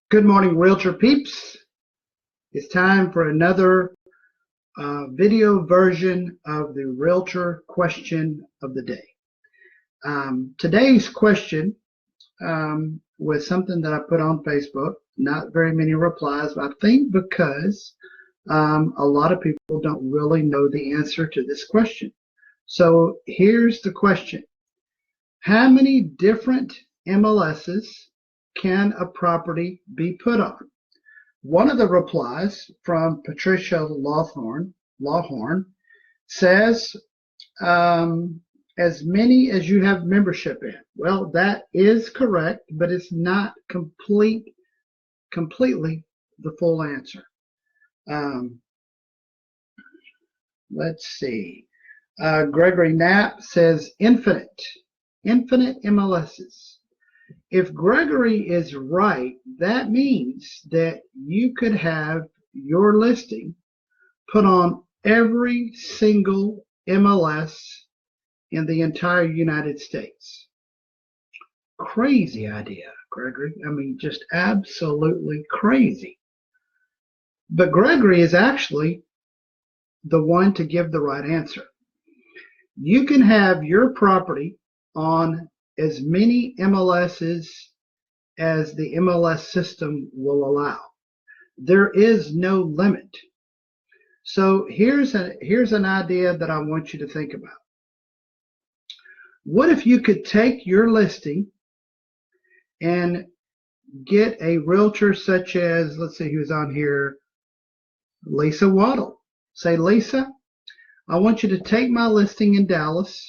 Good morning, Realtor peeps. It's time for another video version of the Realtor question of the day. Today's question was something that I put on Facebook. Not very many replies, I think because a lot of people don't really know the answer to this question. So here's the question. How many different MLSs can a property be put on? One of the replies from Patricia Lawhorn says, as many as you have membership in. Well, that is correct, but it's not completely the full answer. Let's see. Gregory Knapp says infinite MLSs. If Gregory is right, that means that you could have your listing put on every single MLS in the entire United States. Crazy idea, Gregory. I mean, just absolutely crazy. But Gregory is actually the one to give the right answer. You can have your property on as many MLSs as the MLS system will allow. There is no limit. So here's an idea that I want you to think about. What if you could take your listing and get a realtor such as, let's see who's on here, Lisa Waddle. Say, Lisa, I want you to take my listing in Dallas,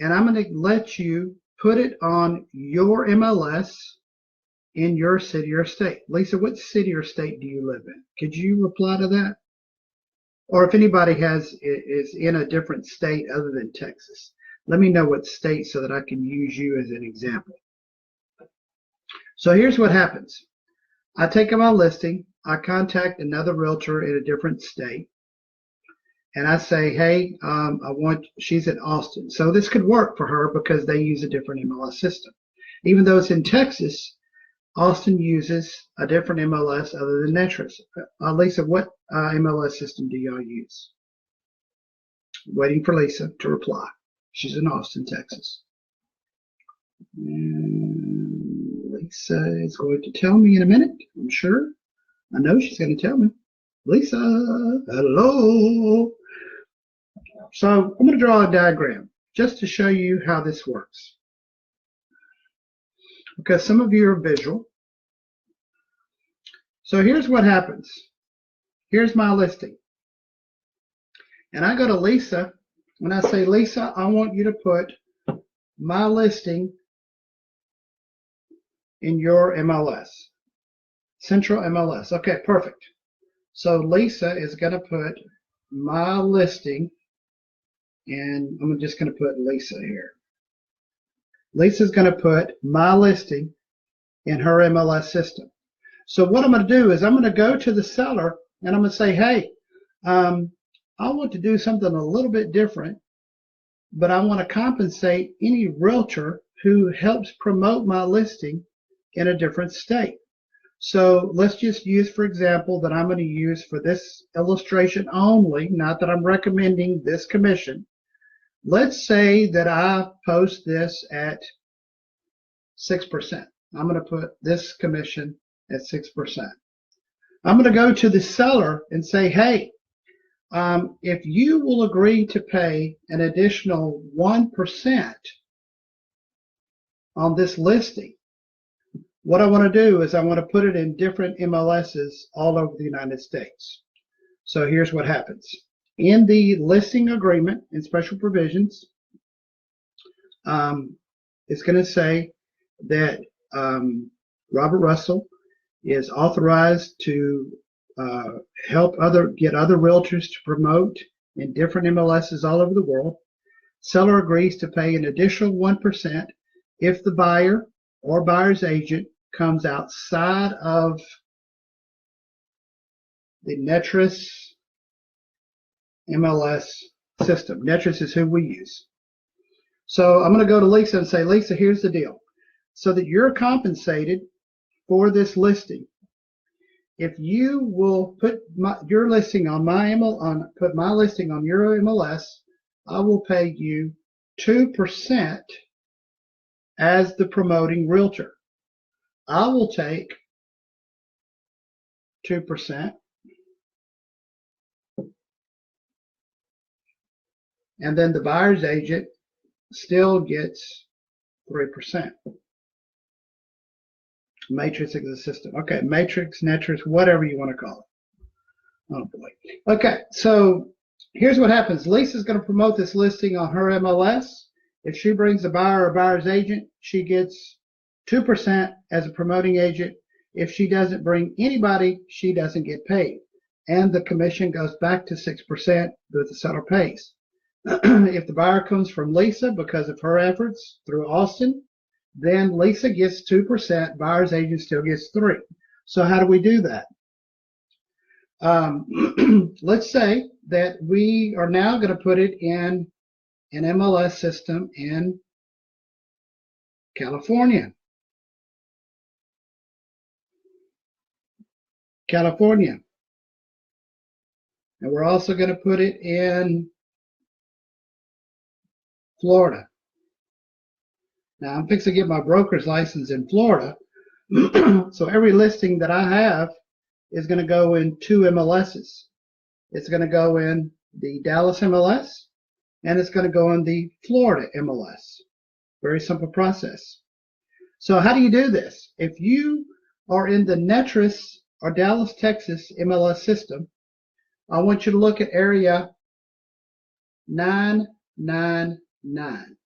and I'm going to let you put it on your MLS in your city or state. Lisa, what city or state do you live in? Could you reply to that? Or if anybody is in a different state other than Texas, let me know what state so that I can use you as an example. So here's what happens. I take my listing, I contact another realtor in a different state, and I say, hey, she's in Austin. So this could work for her because they use a different MLS system. Even though it's in Texas, Austin uses a different MLS other than Netris. Lisa, what MLS system do y'all use? Waiting for Lisa to reply. She's in Austin, Texas. And Lisa is going to tell me in a minute, I'm sure. I know she's going to tell me. Lisa, hello. So I'm going to draw a diagram just to show you how this works. Because some of you are visual. So here's what happens. Here's my listing. And I go to Lisa and I say, Lisa, I want you to put my listing in your MLS. Central MLS. Okay, perfect. So Lisa is going to put my listing, and I'm just going to put Lisa here. Lisa's going to put my listing in her MLS system. So what I'm going to do is I'm going to go to the seller and I'm going to say, hey, I want to do something a little bit different, but I want to compensate any realtor who helps promote my listing in a different state. So let's just use, for example, that I'm going to use for this illustration only, not that I'm recommending this commission. Let's say that I post this at 6%. I'm going to put this commission at 6%. I'm going to go to the seller and say, hey, if you will agree to pay an additional 1% on this listing, what I want to do is I want to put it in different MLSs all over the United States. So here's what happens. In the listing agreement in special provisions, it's going to say that Robert Russell is authorized to get other realtors to promote in different MLSs all over the world. Seller agrees to pay an additional 1% if the buyer or buyer's agent comes outside of the Netris MLS system. Netris is who we use. So I'm going to go to Lisa and say, Lisa, here's the deal. So that you're compensated for this listing. If you will put your listing on put my listing on your MLS, I will pay you 2% as the promoting realtor. I will take 2%, and then the buyer's agent still gets 3%. Matrix is the system. Okay, matrix, netrix, whatever you want to call it. Oh boy. Okay, so here's what happens. Lisa's going to promote this listing on her MLS. If she brings a buyer or buyer's agent, she gets 2% as a promoting agent. If she doesn't bring anybody, she doesn't get paid. And the commission goes back to 6% that the seller pays. If the buyer comes from Lisa because of her efforts through Austin, then Lisa gets 2%, buyer's agent still gets 3%. So how do we do that? Let's say that we are now going to put it in an MLS system in California. And we're also going to put it in Florida. Now I'm fixing to get my broker's license in Florida. So every listing that I have is going to go in 2 MLSs. It's going to go in the Dallas MLS and it's going to go in the Florida MLS. Very simple process. So how do you do this? If you are in the Netris or Dallas, Texas MLS system, I want you to look at area 999.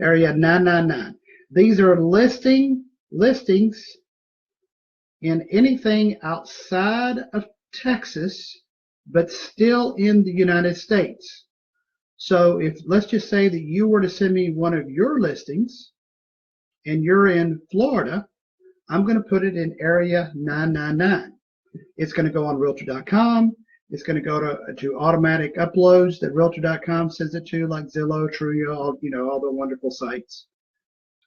Area 999. These are listings in anything outside of Texas, but still in the United States. So if, let's just say that you were to send me one of your listings and you're in Florida, I'm going to put it in area 999. It's going to go on Realtor.com. It's going to go to automatic uploads that Realtor.com sends it to, like Zillow, Trulia, all the wonderful sites.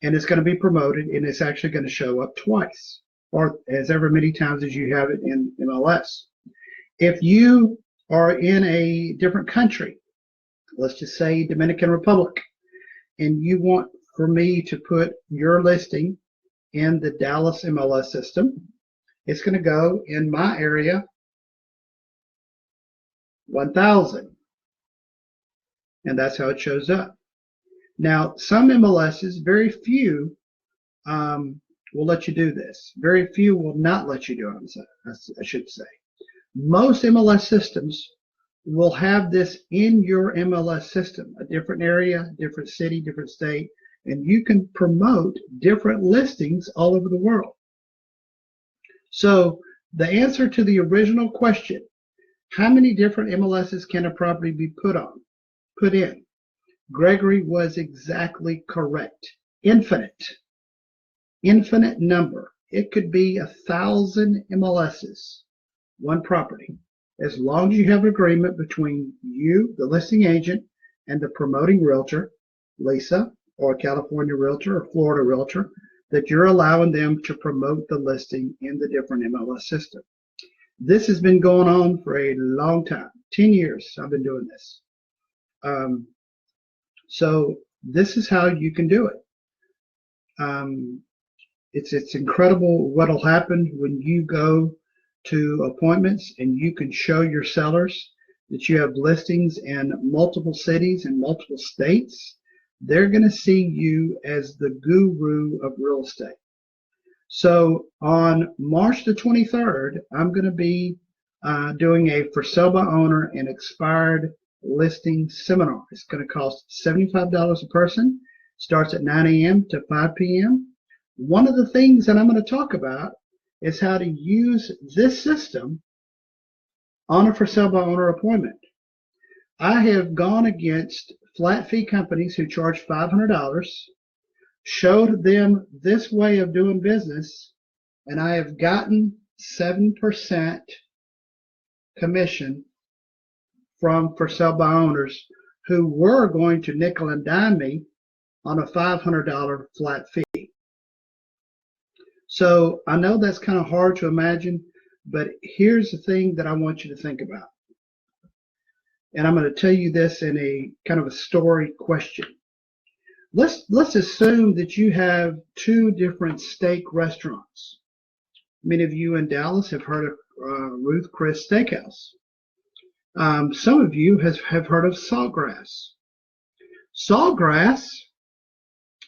And it's going to be promoted, and it's actually going to show up twice, or as ever many times as you have it in MLS. If you are in a different country, let's just say Dominican Republic, and you want for me to put your listing in the Dallas MLS system, it's going to go in my area 1000, and that's how it shows up. Now, some MLSs, very few will let you do this. Very few will not let you do it, I should say. Most MLS systems will have this in your MLS system, a different area, different city, different state, and you can promote different listings all over the world. So the answer to the original question, how many different MLSs can a property be put in? Gregory was exactly correct. Infinite number. It could be 1,000 MLSs, one property, as long as you have an agreement between you, the listing agent, and the promoting realtor, Lisa, or California realtor, or Florida realtor, that you're allowing them to promote the listing in the different MLS system. This has been going on for a long time. 10 years I've been doing this. So this is how you can do it. It's incredible what'll happen when you go to appointments and you can show your sellers that you have listings in multiple cities and multiple states. They're going to see you as the guru of real estate. So on March the 23rd, I'm going to be doing a for sale by owner and expired listing seminar. It's going to cost $75 a person. Starts at 9 a.m. to 5 p.m. One of the things that I'm going to talk about is how to use this system on a for sale by owner appointment. I have gone against flat fee companies who charge $500, showed them this way of doing business, and I have gotten 7% commission from for sale by owners who were going to nickel and dime me on a $500 flat fee. So I know that's kind of hard to imagine, but here's the thing that I want you to think about. And I'm going to tell you this in a kind of a story question. Let's assume that you have two different steak restaurants. Many of you in Dallas have heard of Ruth Chris Steakhouse. Some of you have heard of Saltgrass. Saltgrass,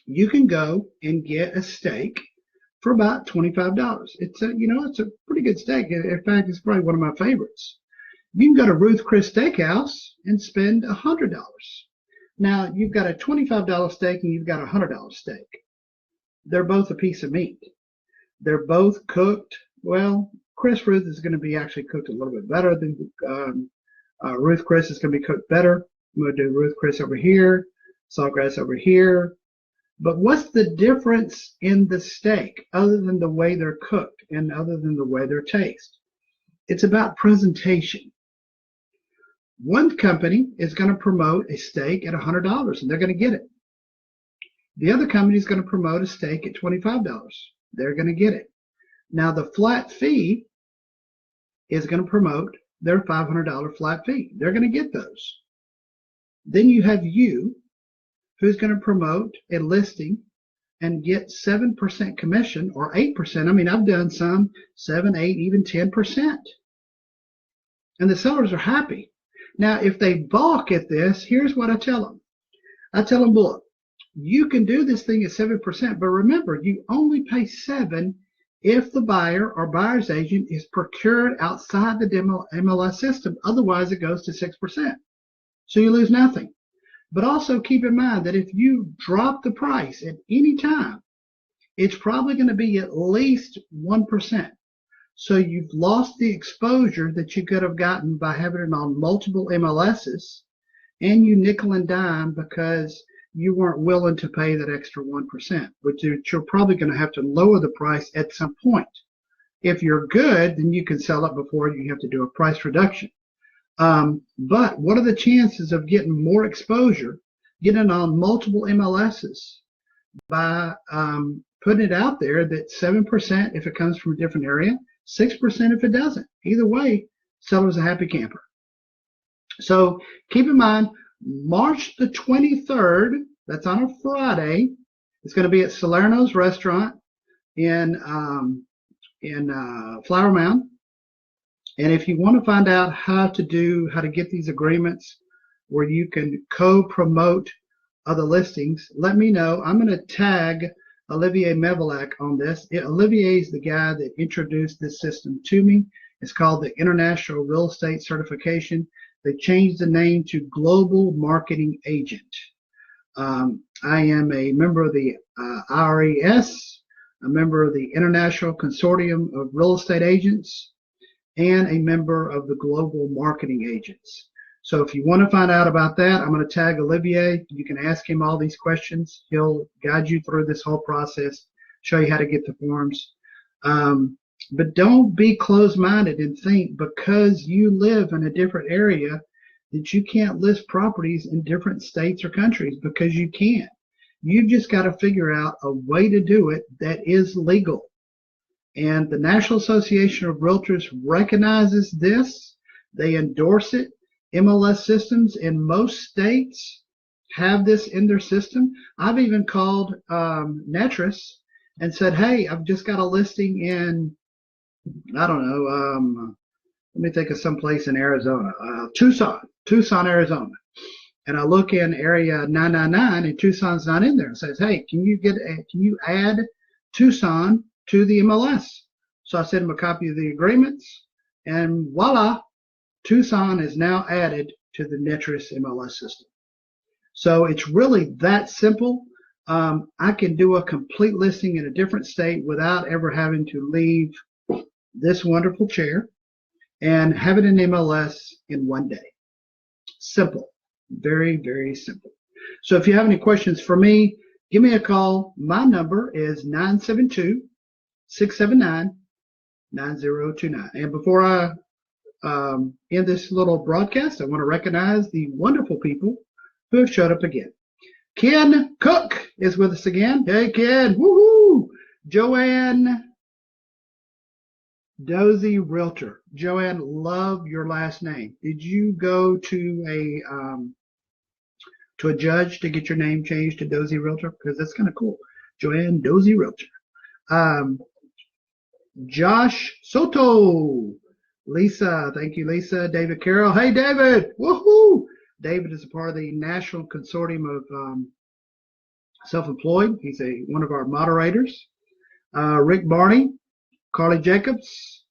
you can go and get a steak for about $25. It's a pretty good steak. In fact, it's probably one of my favorites. You can go to Ruth Chris Steakhouse and spend $100. Now, you've got a $25 steak and you've got a $100 steak. They're both a piece of meat. They're both cooked. Well, Chris Ruth is going to be actually cooked a little bit better than Ruth Chris is going to be cooked better. I'm going to do Ruth Chris over here, Saltgrass over here. But what's the difference in the steak other than the way they're cooked and other than the way they're tasted? It's about presentation. One company is going to promote a steak at $100 and they're going to get it. The other company is going to promote a steak at $25. They're going to get it. Now the flat fee is going to promote their $500 flat fee. They're going to get those. Then you have you, who's going to promote a listing and get 7% commission or 8%. I mean, I've done some 7, 8, even 10%. And the sellers are happy. Now, if they balk at this, here's what I tell them. I tell them, look, you can do this thing at 7%, but remember, you only pay 7 if the buyer or buyer's agent is procured outside the MLS system. Otherwise, it goes to 6%. So you lose nothing. But also keep in mind that if you drop the price at any time, it's probably going to be at least 1%. So you've lost the exposure that you could have gotten by having it on multiple MLSs, and you nickel and dime because you weren't willing to pay that extra 1%, which you're probably going to have to lower the price at some point. If you're good, then you can sell it before you have to do a price reduction. But what are the chances of getting more exposure, getting on multiple MLSs by putting it out there that 7% if it comes from a different area, 6% if it doesn't? Either way, seller's a happy camper. So keep in mind, March the 23rd, that's on a Friday, it's going to be at Salerno's Restaurant in Flower Mound. And if you want to find out how to get these agreements where you can co-promote other listings, let me know. I'm going to tag Olivier Mevalak on this. Olivier is the guy that introduced this system to me. It's called the International Real Estate Certification. They changed the name to Global Marketing Agent. I am a member of the RES, a member of the International Consortium of Real Estate Agents, and a member of the Global Marketing Agents. So if you want to find out about that, I'm going to tag Olivier. You can ask him all these questions. He'll guide you through this whole process, show you how to get the forms. But don't be closed-minded and think because you live in a different area that you can't list properties in different states or countries, because you can. You've just got to figure out a way to do it that is legal. And the National Association of Realtors recognizes this. They endorse it. MLS systems in most states have this in their system. I've even called Netris and said, hey, I've just got a listing in, I don't know, let me think of some place in Arizona, Tucson, Arizona. And I look in area 999 and Tucson's not in there. It says, hey, can you add Tucson to the MLS? So I sent him a copy of the agreements, and voila, Tucson is now added to the Netris MLS system. So it's really that simple. I can do a complete listing in a different state without ever having to leave this wonderful chair and have it in MLS in one day. Simple. Very, very simple. So if you have any questions for me, give me a call. My number is 972-679-9029. And before I end this little broadcast, I want to recognize the wonderful people who have showed up again. Ken Cook is with us again. Hey, Ken. Woohoo! Joanne Dozy Realtor. Joanne, love your last name. Did you go to a judge to get your name changed to Dozy Realtor? Because that's kind of cool. Joanne Dozy Realtor. Josh Soto. Lisa, thank you, Lisa. David Carroll. Hey, David. Woohoo! David is a part of the National Consortium of Self-Employed. He's one of our moderators. Rick Barney, Carly Jacobs,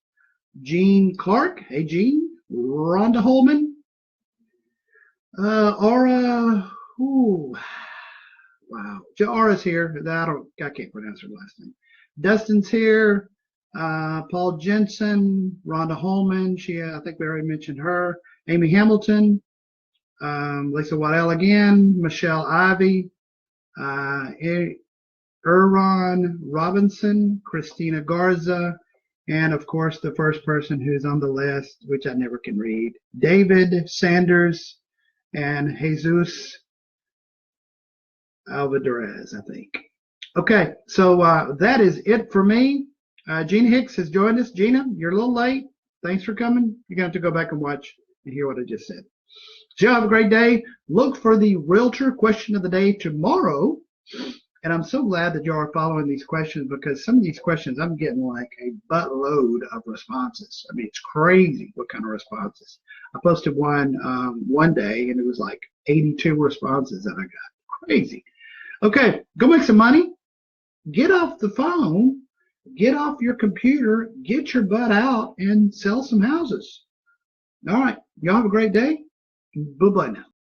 Jean Clark. Hey, Jean. Rhonda Holman. Aura. Ooh. Wow. Aura's here. I can't pronounce her last name. Dustin's here. Paul Jensen, Rhonda Holman. I think we already mentioned her. Amy Hamilton. Lisa Waddell again. Michelle Ivy. Erron Robinson. Christina Garza. And of course, the first person who's on the list, which I never can read, David Sanders and Jesus Alvarez, I think. Okay, so that is it for me. Gina Hicks has joined us. Gina, you're a little late. Thanks for coming. You're going to have to go back and watch and hear what I just said. So y'all have a great day. Look for the Realtor question of the day tomorrow. And I'm so glad that y'all are following these questions, because some of these questions I'm getting like a buttload of responses. I mean, it's crazy what kind of responses. I posted one day and it was like 82 responses that I got. Crazy. Okay, go make some money. Get off the phone. Get off your computer. Get your butt out and sell some houses. All right. Y'all have a great day. Bye-bye now.